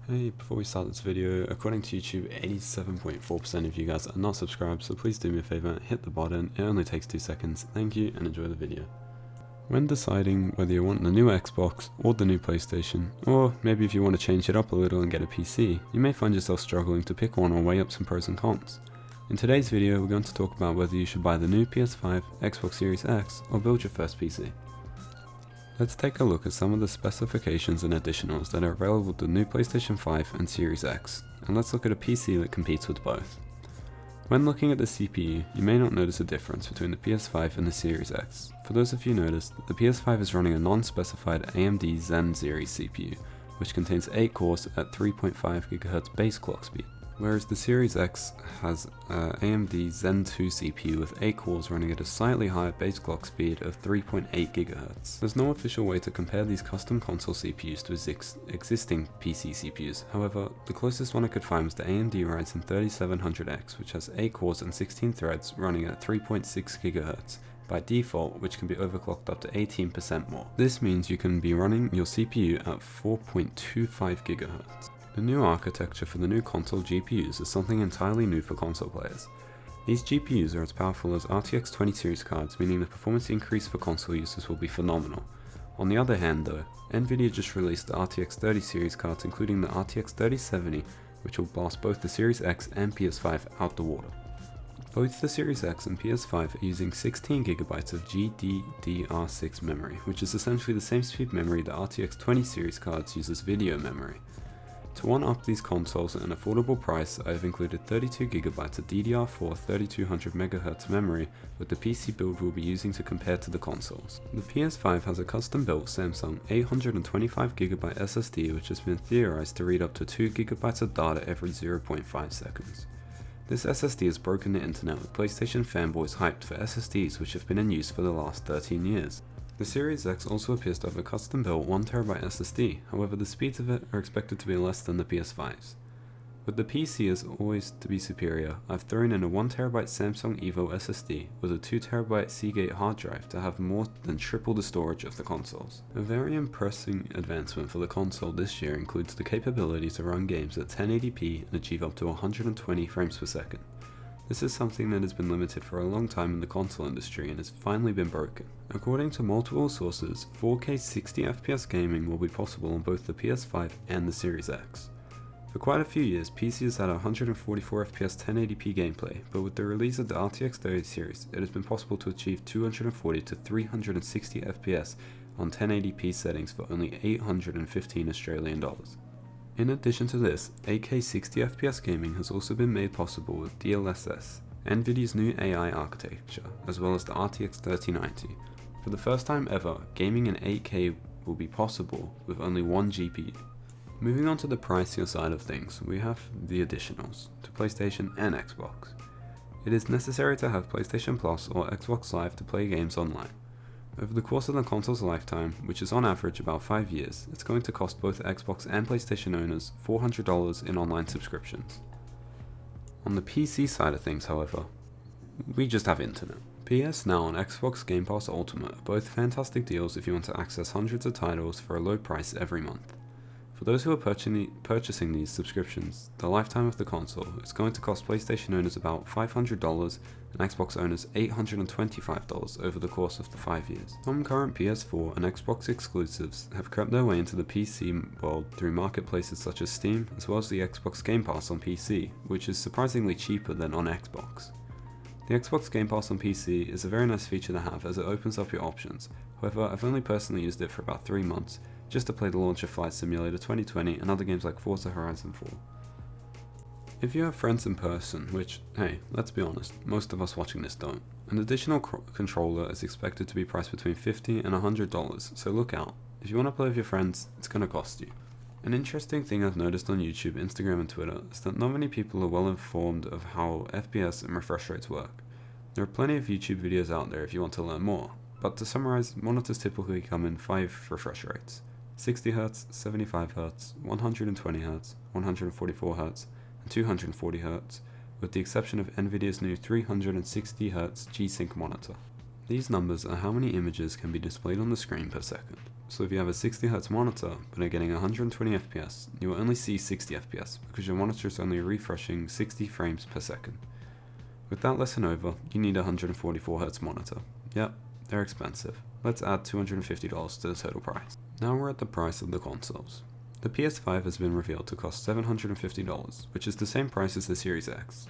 Hey, before we start this video, according to YouTube, 87.4% of you guys are not subscribed, so please do me a favor, hit the button, it only takes 2 seconds, thank you, and enjoy the video. When deciding whether you want the new Xbox or the new PlayStation, or maybe if you want to change it up a little and get a PC, you may find yourself struggling to pick one or weigh up some pros and cons. In today's video, we're going to talk about whether you should buy the new PS5, Xbox Series X, or build your first PC. Let's take a look at some of the specifications and additionals that are available with the new PlayStation 5 and Series X, and let's look at a PC that competes with both. When looking at the CPU, you may not notice a difference between the PS5 and the Series X. For those of you who noticed, the PS5 is running a non-specified AMD Zen series CPU, which contains 8 cores at 3.5 GHz base clock speed, whereas the Series X has AMD Zen 2 CPU with 8 cores running at a slightly higher base clock speed of 3.8 GHz. There's no official way to compare these custom console CPUs to existing PC CPUs, however, the closest one I could find was the AMD Ryzen 3700X, which has 8 cores and 16 threads running at 3.6 GHz. By default, which can be overclocked up to 18% more. This means you can be running your CPU at 4.25 GHz. The new architecture for the new console GPUs is something entirely new for console players. These GPUs are as powerful as RTX 20 series cards, meaning the performance increase for console users will be phenomenal. On the other hand though, Nvidia just released the RTX 30 series cards, including the RTX 3070, which will blast both the Series X and PS5 out the water. Both the Series X and PS5 are using 16GB of GDDR6 memory, which is essentially the same speed memory the RTX 20 series cards use as video memory. To one-up these consoles at an affordable price, I have included 32GB of DDR4 3200MHz memory with the PC build we'll be using to compare to the consoles. The PS5 has a custom-built Samsung 825GB SSD which has been theorized to read up to 2GB of data every 0.5 seconds. This SSD has broken the internet with PlayStation fanboys hyped for SSDs which have been in use for the last 13 years. The Series X also appears to have a custom-built 1TB SSD, however the speeds of it are expected to be less than the PS5's. With the PC as always to be superior, I've thrown in a 1TB Samsung Evo SSD with a 2TB Seagate hard drive to have more than triple the storage of the consoles. A very impressive advancement for the console this year includes the capability to run games at 1080p and achieve up to 120 frames per second. This is something that has been limited for a long time in the console industry and has finally been broken. According to multiple sources, 4K 60fps gaming will be possible on both the PS5 and the Series X. For quite a few years, PCs had 144fps 1080p gameplay, but with the release of the RTX 30 series, it has been possible to achieve 240 to 360fps on 1080p settings for only 815 Australian dollars. In addition to this, 8K 60fps gaming has also been made possible with DLSS, Nvidia's new AI architecture, as well as the RTX 3090. For the first time ever, gaming in 8K will be possible with only one GPU. Moving on to the pricier side of things, we have the additionals to PlayStation and Xbox. It is necessary to have PlayStation Plus or Xbox Live to play games online. Over the course of the console's lifetime, which is on average about 5 years, it's going to cost both Xbox and PlayStation owners $400 in online subscriptions. On the PC side of things, however, we just have internet. PS Now and Xbox Game Pass Ultimate are both fantastic deals if you want to access hundreds of titles for a low price every month. For those who are purchasing these subscriptions, the lifetime of the console is going to cost PlayStation owners about $500 and Xbox owners $825 over the course of the 5 years. Some current PS4 and Xbox exclusives have crept their way into the PC world through marketplaces such as Steam, as well as the Xbox Game Pass on PC, which is surprisingly cheaper than on Xbox. The Xbox Game Pass on PC is a very nice feature to have as it opens up your options, however I've only personally used it for about 3 months, just to play the launch of Flight Simulator 2020 and other games like Forza Horizon 4. If you have friends in person, which, hey, let's be honest, most of us watching this don't, an additional controller is expected to be priced between $50 and $100, so look out. If you want to play with your friends, it's going to cost you. An interesting thing I've noticed on YouTube, Instagram and Twitter is that not many people are well informed of how FPS and refresh rates work. There are plenty of YouTube videos out there if you want to learn more, but to summarize, monitors typically come in 5 refresh rates: 60Hz, 75Hz, 120Hz, 144Hz, and 240Hz, with the exception of Nvidia's new 360Hz G-Sync monitor. These numbers are how many images can be displayed on the screen per second. So if you have a 60Hz monitor but are getting 120 FPS, you will only see 60 FPS because your monitor is only refreshing 60 frames per second. With that lesson over, you need a 144Hz monitor. Yep, they're expensive. Let's add $250 to the total price. Now we're at the price of the consoles. The PS5 has been revealed to cost $750, which is the same price as the Series X.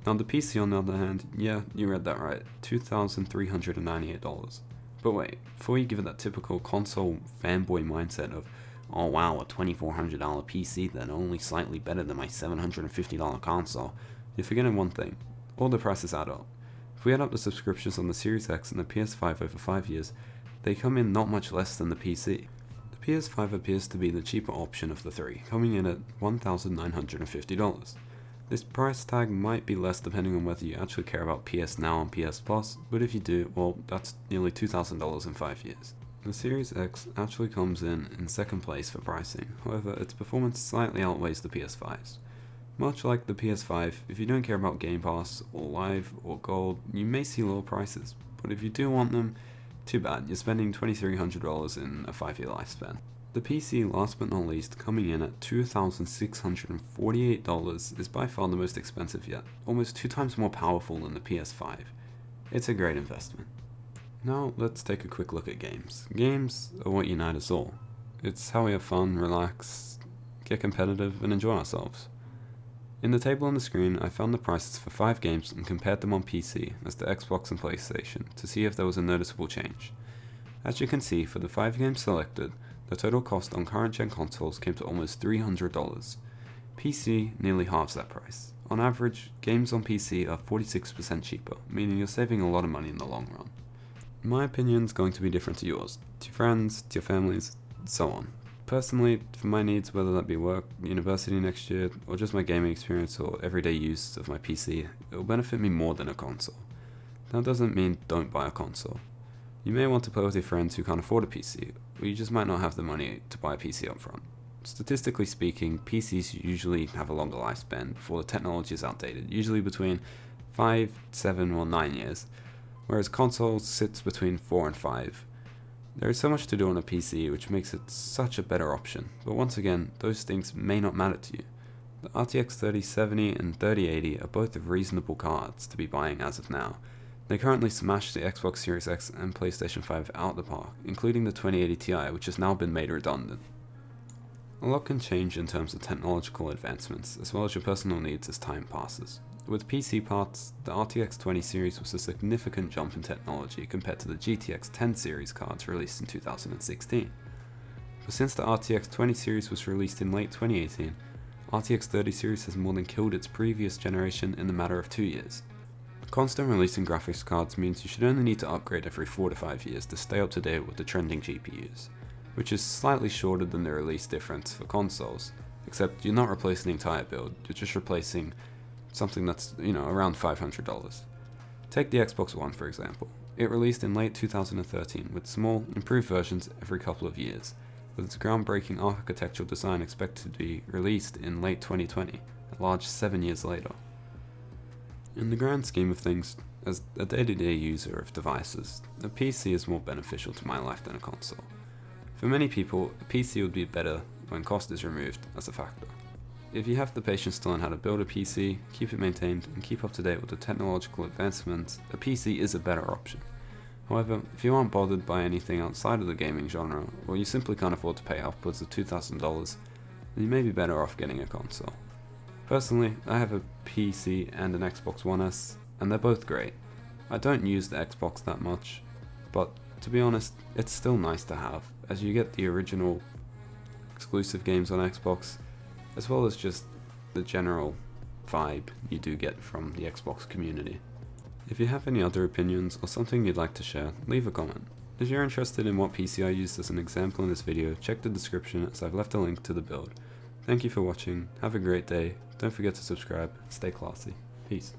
Now the PC on the other hand, yeah, you read that right, $2,398. But wait, before you give it that typical console fanboy mindset of, oh wow, a $2,400 PC then only slightly better than my $750 console, you're forgetting one thing. All the prices add up. If we add up the subscriptions on the Series X and the PS5 over 5 years, they come in not much less than the PC. The PS5 appears to be the cheaper option of the three, coming in at $1,950. This price tag might be less depending on whether you actually care about PS Now and PS Plus, but if you do, well, that's nearly $2,000 in 5 years. The Series X actually comes in second place for pricing, however its performance slightly outweighs the PS5's. Much like the PS5, if you don't care about Game Pass, or Live, or Gold, you may see lower prices, but if you do want them, too bad, you're spending $2,300 in a 5-year lifespan. The PC, last but not least, coming in at $2,648 is by far the most expensive yet, almost 2 times more powerful than the PS5. It's a great investment. Now let's take a quick look at games. Games are what unite us all. It's how we have fun, relax, get competitive, and enjoy ourselves. In the table on the screen, I found the prices for 5 games and compared them on PC as the Xbox and PlayStation to see if there was a noticeable change. As you can see, for the 5 games selected, the total cost on current-gen consoles came to almost $300. PC nearly halves that price. On average, games on PC are 46% cheaper, meaning you're saving a lot of money in the long run. My opinion's going to be different to yours, to your friends, to your families, so on. Personally, for my needs, whether that be work, university next year, or just my gaming experience or everyday use of my PC, it will benefit me more than a console. That doesn't mean don't buy a console. You may want to play with your friends who can't afford a PC, or you just might not have the money to buy a PC up front. Statistically speaking, PCs usually have a longer lifespan before the technology is outdated, usually between 5, 7 or 9 years, whereas consoles sits between 4 and 5. There is so much to do on a PC which makes it such a better option, but once again, those things may not matter to you. The RTX 3070 and 3080 are both reasonable cards to be buying as of now. They currently smash the Xbox Series X and PlayStation 5 out the park, including the 2080 Ti, which has now been made redundant. A lot can change in terms of technological advancements, as well as your personal needs as time passes. With PC parts, the RTX 20 series was a significant jump in technology compared to the GTX 10 series cards released in 2016. But since the RTX 20 series was released in late 2018, RTX 30 series has more than killed its previous generation in the matter of 2 years. Constant releasing graphics cards means you should only need to upgrade every 4 to 5 years to stay up to date with the trending GPUs, which is slightly shorter than the release difference for consoles, except you're not replacing the entire build, you're just replacing something that's, around $500. Take the Xbox One for example. It released in late 2013 with small, improved versions every couple of years, with its groundbreaking architectural design expected to be released in late 2020, a large 7 years later. In the grand scheme of things, as a day-to-day user of devices, a PC is more beneficial to my life than a console. For many people, a PC would be better when cost is removed as a factor. If you have the patience to learn how to build a PC, keep it maintained, and keep up to date with the technological advancements, a PC is a better option. However, if you aren't bothered by anything outside of the gaming genre, or you simply can't afford to pay upwards of $2,000, then you may be better off getting a console. Personally, I have a PC and an Xbox One S, and they're both great. I don't use the Xbox that much, but to be honest, it's still nice to have, as you get the original exclusive games on Xbox, as well as just the general vibe you do get from the Xbox community. If you have any other opinions or something you'd like to share, leave a comment. If you're interested in what PC I used as an example in this video, check the description as I've left a link to the build. Thank you for watching, have a great day, don't forget to subscribe, stay classy, peace.